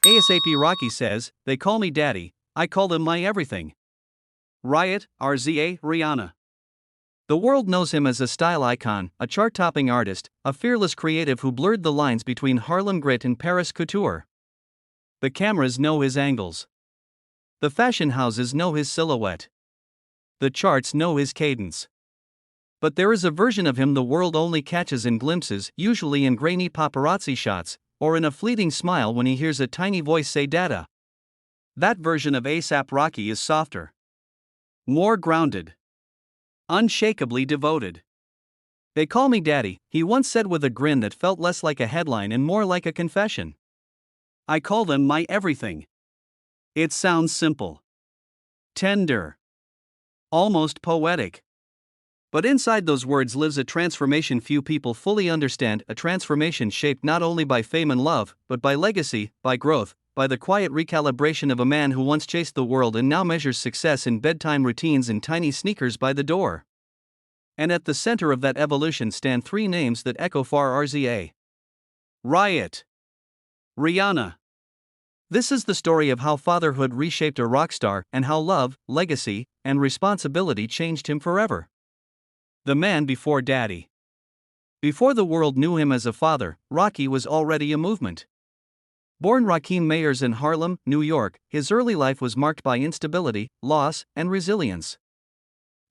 ASAP Rocky says, "They call me daddy, I call them my everything." Riot, RZA, Rihanna. The world knows him as a style icon, a chart-topping artist, a fearless creative who blurred the lines between Harlem grit and Paris couture. The cameras know his angles. The fashion houses know his silhouette. The charts know his cadence. But there is a version of him the world only catches in glimpses, usually in grainy paparazzi shots, or in a fleeting smile when he hears a tiny voice say dada. That version of ASAP Rocky is softer, more grounded, unshakably devoted. "They call me daddy," he once said with a grin that felt less like a headline and more like a confession. "I call them my everything." It sounds simple, tender, almost poetic. But inside those words lives a transformation few people fully understand, a transformation shaped not only by fame and love, but by legacy, by growth, by the quiet recalibration of a man who once chased the world and now measures success in bedtime routines and tiny sneakers by the door. And at the center of that evolution stand three names that echo far: RZA, Riot, Rihanna. This is the story of how fatherhood reshaped a rock star and how love, legacy, and responsibility changed him forever. The man before daddy. Before the world knew him as a father, Rocky was already a movement. Born Rakim Mayers in Harlem, New York, his early life was marked by instability, loss, and resilience.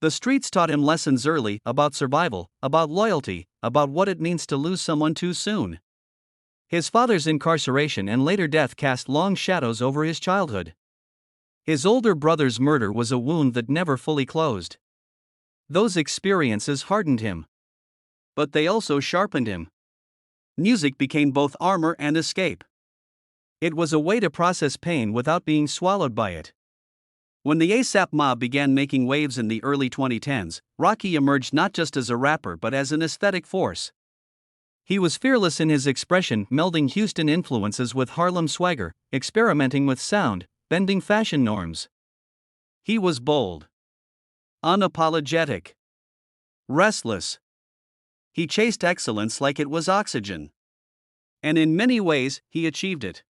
The streets taught him lessons early about survival, about loyalty, about what it means to lose someone too soon. His father's incarceration and later death cast long shadows over his childhood. His older brother's murder was a wound that never fully closed. Those experiences hardened him. But they also sharpened him. Music became both armor and escape. It was a way to process pain without being swallowed by it. When the ASAP mob began making waves in the early 2010s, Rocky emerged not just as a rapper but as an aesthetic force. He was fearless in his expression, melding Houston influences with Harlem swagger, experimenting with sound, bending fashion norms. He was bold, unapologetic, restless. He chased excellence like it was oxygen. And in many ways, he achieved it.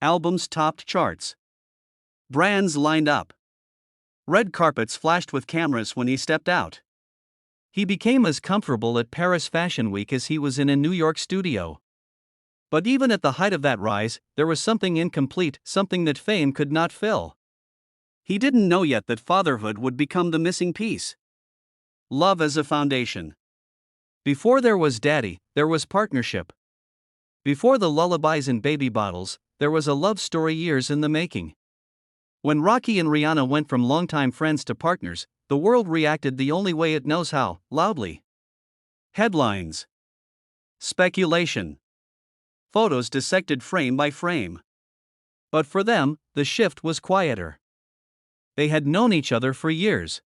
Albums topped charts. Brands lined up. Red carpets flashed with cameras when he stepped out. He became as comfortable at Paris Fashion Week as he was in a New York studio. But even at the height of that rise, there was something incomplete, something that fame could not fill. He didn't know yet that fatherhood would become the missing piece. Love as a foundation. Before there was daddy, there was partnership. Before the lullabies and baby bottles, there was a love story years in the making. When Rocky and Rihanna went from longtime friends to partners, the world reacted the only way it knows how: loudly. Headlines, speculation, photos dissected frame by frame. But for them, the shift was quieter. They had known each other for years.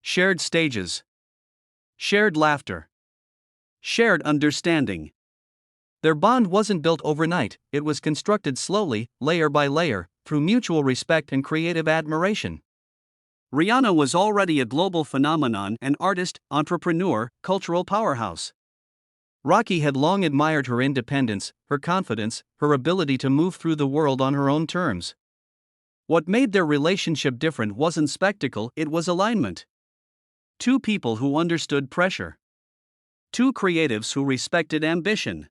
Shared stages, shared laughter, shared understanding. Their bond wasn't built overnight, it was constructed slowly, layer by layer, through mutual respect and creative admiration. Rihanna was already a global phenomenon, an artist, entrepreneur, cultural powerhouse. Rocky had long admired her independence, her confidence, her ability to move through the world on her own terms. What made their relationship different wasn't spectacle, it was alignment. Two people who understood pressure. Two creatives who respected ambition.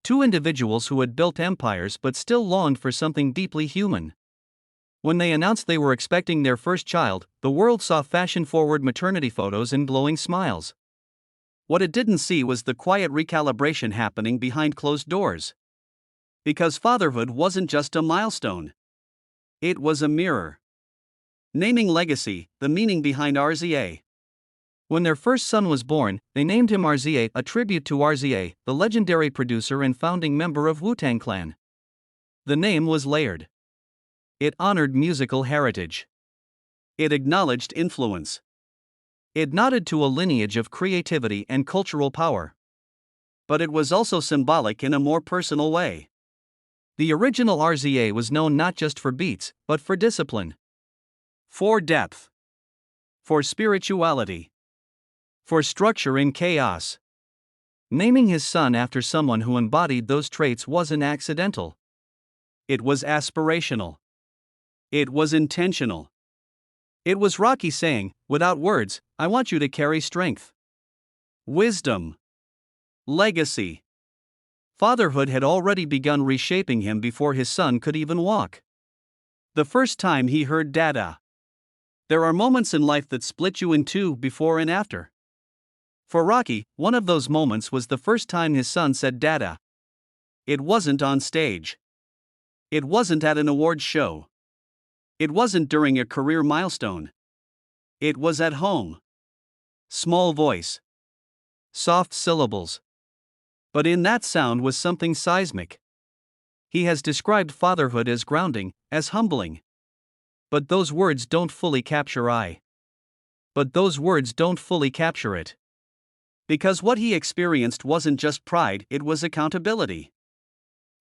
Two individuals who had built empires but still longed for something deeply human. When they announced they were expecting their first child, the world saw fashion-forward maternity photos and glowing smiles. What it didn't see was the quiet recalibration happening behind closed doors. Because fatherhood wasn't just a milestone. It was a mirror. Naming legacy, the meaning behind RZA. When their first son was born, they named him RZA, a tribute to RZA, the legendary producer and founding member of Wu-Tang Clan. The name was layered. It honored musical heritage. It acknowledged influence. It nodded to a lineage of creativity and cultural power. But it was also symbolic in a more personal way. The original RZA was known not just for beats, but for discipline. For depth. For spirituality. For structure in chaos. Naming his son after someone who embodied those traits wasn't accidental. It was aspirational. It was intentional. It was Rocky saying, without words, I want you to carry strength, wisdom, legacy. Fatherhood had already begun reshaping him before his son could even walk. The first time he heard dada. There are moments in life that split you in two before and after. For Rocky, one of those moments was the first time his son said dada. It wasn't on stage. It wasn't at an awards show. It wasn't during a career milestone. It was at home. Small voice. Soft syllables. But in that sound was something seismic. He has described fatherhood as grounding, as humbling. But those words don't fully capture But those words don't fully capture it. Because what he experienced wasn't just pride, it was accountability.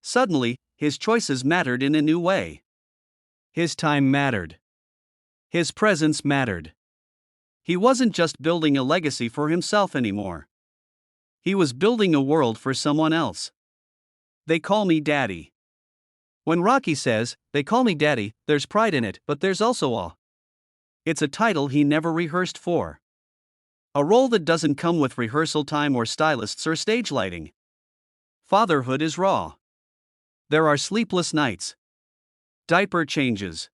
Suddenly, his choices mattered in a new way. His time mattered. His presence mattered. He wasn't just building a legacy for himself anymore. He was building a world for someone else. They call me daddy. When Rocky says, they call me daddy, there's pride in it, but there's also awe. It's a title he never rehearsed for. A role that doesn't come with rehearsal time or stylists or stage lighting. Fatherhood is raw. There are sleepless nights, diaper changes,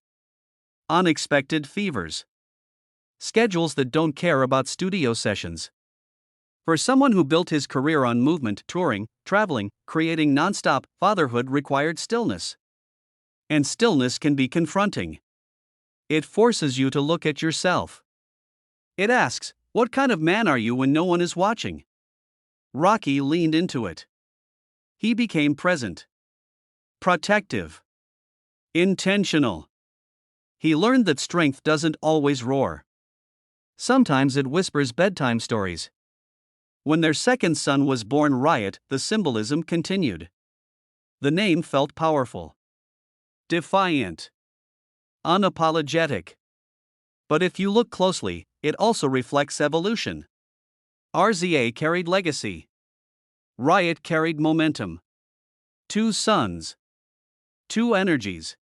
unexpected fevers, schedules that don't care about studio sessions. For someone who built his career on movement, touring, traveling, creating nonstop, fatherhood required stillness. And stillness can be confronting. It forces you to look at yourself. It asks, what kind of man are you when no one is watching? Rocky leaned into it. He became present, protective, intentional. He learned that strength doesn't always roar. Sometimes it whispers bedtime stories. When their second son was born, Riot, the symbolism continued. The name felt powerful, defiant, unapologetic. But if you look closely, it also reflects evolution. RZA carried legacy. Riot carried momentum. Two sons. Two energies.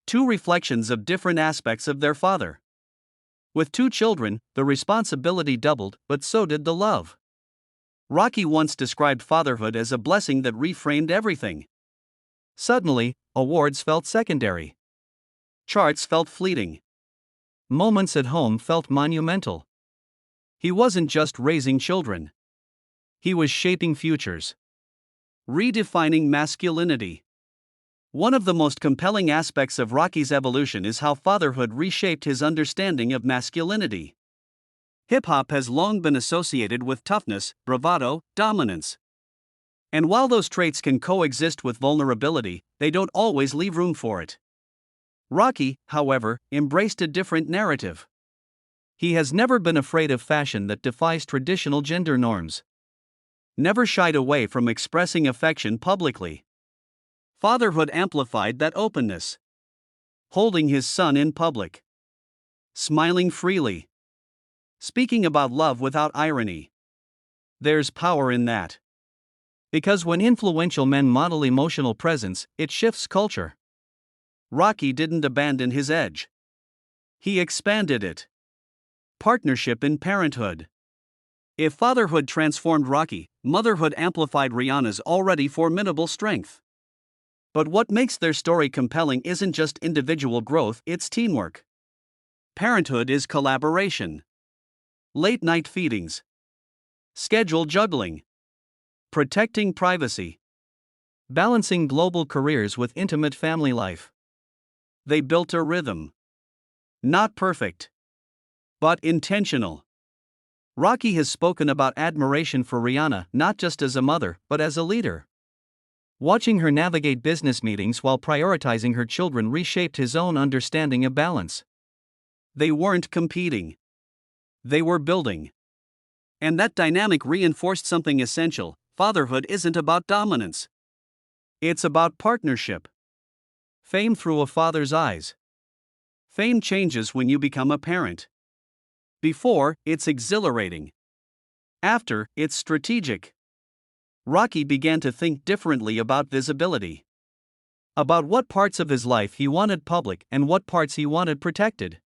Two reflections of different aspects of their father. With two children, the responsibility doubled, but so did the love. Rocky once described fatherhood as a blessing that reframed everything. Suddenly, awards felt secondary. Charts felt fleeting. Moments at home felt monumental. He wasn't just raising children. He was shaping futures. Redefining masculinity. One of the most compelling aspects of Rocky's evolution is how fatherhood reshaped his understanding of masculinity. Hip-hop has long been associated with toughness, bravado, dominance. And while those traits can coexist with vulnerability, they don't always leave room for it. Rocky, however, embraced a different narrative. He has never been afraid of fashion that defies traditional gender norms. Never shied away from expressing affection publicly. Fatherhood amplified that openness. Holding his son in public. Smiling freely. Speaking about love without irony. There's power in that. Because when influential men model emotional presence, it shifts culture. Rocky didn't abandon his edge. He expanded it. Partnership in parenthood. If fatherhood transformed Rocky, motherhood amplified Rihanna's already formidable strength. But what makes their story compelling isn't just individual growth, it's teamwork. Parenthood is collaboration. Late night feedings. Schedule juggling. Protecting privacy. Balancing global careers with intimate family life. They built a rhythm. Not perfect, but intentional. Rocky has spoken about admiration for Rihanna not just as a mother, but as a leader. Watching her navigate business meetings while prioritizing her children reshaped his own understanding of balance. They weren't competing. They were building. And that dynamic reinforced something essential: fatherhood isn't about dominance. It's about partnership. Fame through a father's eyes. Fame changes when you become a parent. Before, it's exhilarating. After, it's strategic. Rocky began to think differently about visibility. about what parts of his life he wanted public and what parts he wanted protected.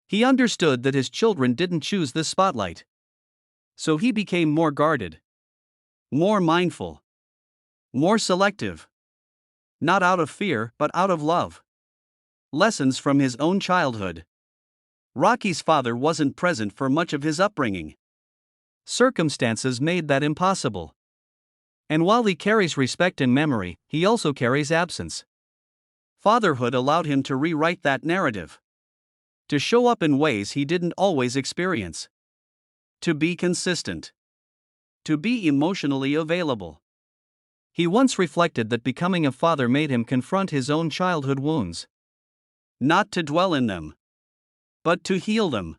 He understood that his children didn't choose the spotlight. So he became more guarded, more mindful, more selective. Not out of fear, but out of love. Lessons from his own childhood. Rocky's father wasn't present for much of his upbringing. Circumstances made that impossible. And while he carries respect and memory, he also carries absence. Fatherhood allowed him to rewrite that narrative. To show up in ways he didn't always experience. To be consistent. To be emotionally available. He once reflected that becoming a father made him confront his own childhood wounds. Not to dwell in them, but to heal them.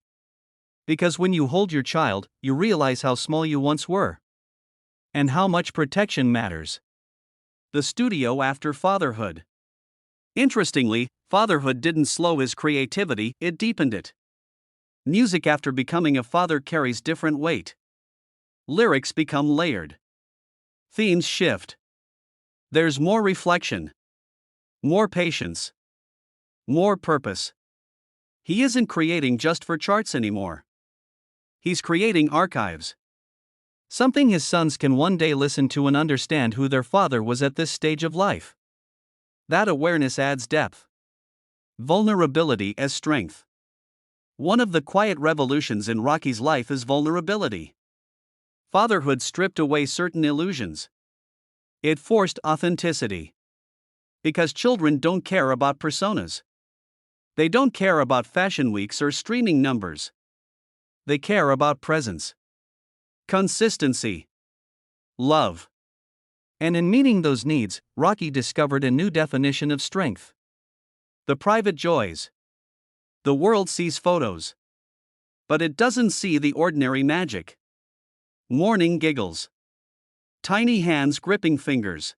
Because when you hold your child, you realize how small you once were. And how much protection matters. The studio after fatherhood. Interestingly, fatherhood didn't slow his creativity, it deepened it. Music after becoming a father carries different weight. Lyrics become layered. Themes shift. There's more reflection. More patience. More purpose. He isn't creating just for charts anymore. He's creating archives. Something his sons can one day listen to and understand who their father was at this stage of life. That awareness adds depth. Vulnerability as strength. One of the quiet revolutions in Rocky's life is vulnerability. Fatherhood stripped away certain illusions. It forced authenticity. Because children don't care about personas. They don't care about fashion weeks or streaming numbers. They care about presence. Consistency. Love. And in meeting those needs, Rocky discovered a new definition of strength. The private joys. The world sees photos. But it doesn't see the ordinary magic. Morning giggles. Tiny hands gripping fingers.